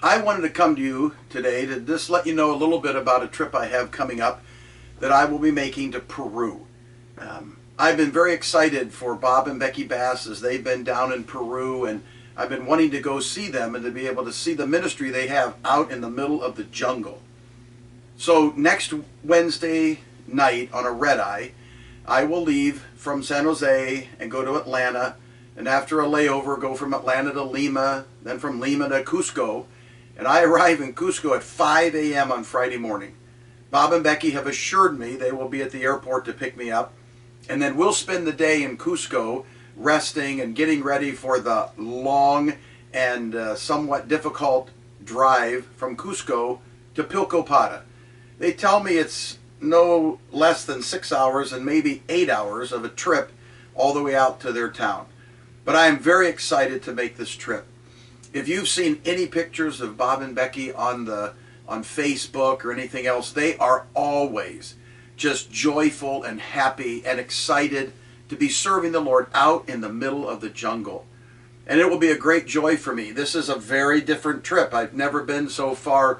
I wanted to come to you today to just let you know a little bit about a trip I have coming up that I will be making to Peru. I've been very excited for Bob and Becky Bass as they've been down in Peru, and I've been wanting to go see them and to be able to see the ministry they have out in the middle of the jungle. So next Wednesday night on a red eye, I will leave from San Jose and go to Atlanta, and after a layover go from Atlanta to Lima, then from Lima to Cusco, and I arrive in Cusco at 5 a.m. on Friday morning. Bob and Becky have assured me they will be at the airport to pick me up, and then we'll spend the day in Cusco resting and getting ready for the long and somewhat difficult drive from Cusco to Pilcopada. They tell me it's no less than 6 hours and maybe 8 hours of a trip all the way out to their town. But I am very excited to make this trip. If you've seen any pictures of Bob and Becky on Facebook or anything else, they are always just joyful and happy and excited to be serving the Lord out in the middle of the jungle. And it will be a great joy for me. This is a very different trip. I've never been so far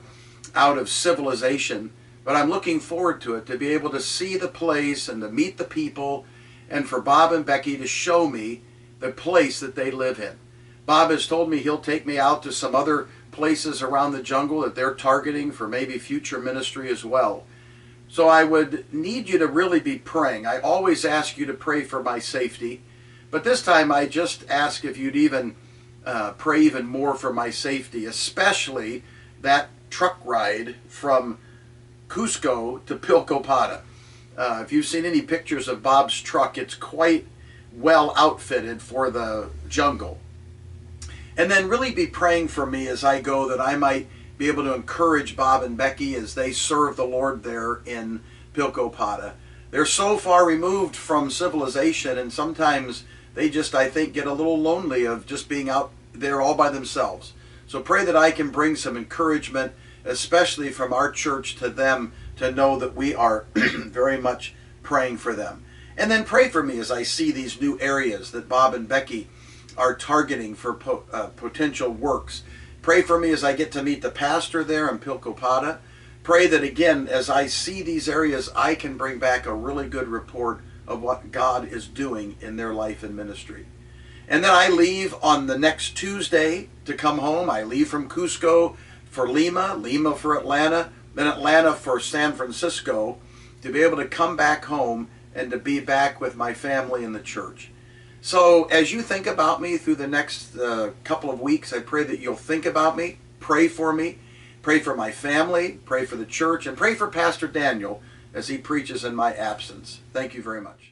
out of civilization, but I'm looking forward to it, to be able to see the place and to meet the people, and for Bob and Becky to show me the place that they live in. Bob has told me he'll take me out to some other places around the jungle that they're targeting for maybe future ministry as well. So I would need you to really be praying. I always ask you to pray for my safety, but this time I just ask if you'd even pray even more for my safety, especially that truck ride from Cusco to Pilcopada. If you've seen any pictures of Bob's truck, it's quite well outfitted for the jungle. And then really be praying for me as I go, that I might be able to encourage Bob and Becky as they serve the Lord there in Pilcopada. They're so far removed from civilization, and sometimes they just, I think, get a little lonely of just being out there all by themselves. So pray that I can bring some encouragement, especially from our church, to them, to know that we are very much praying for them. And then pray for me as I see these new areas that Bob and Becky are targeting for potential works. Pray for me as I get to meet the pastor there in Pilcopada. Pray that, again, as I see these areas, I can bring back a really good report of what God is doing in their life and ministry. And then I leave on the next Tuesday to come home. I leave from Cusco for Lima, Lima for Atlanta, then Atlanta for San Francisco, to be able to come back home and to be back with my family in the church. So as you think about me through the next couple of weeks, I pray that you'll think about me, pray for my family, pray for the church, and pray for Pastor Daniel as he preaches in my absence. Thank you very much.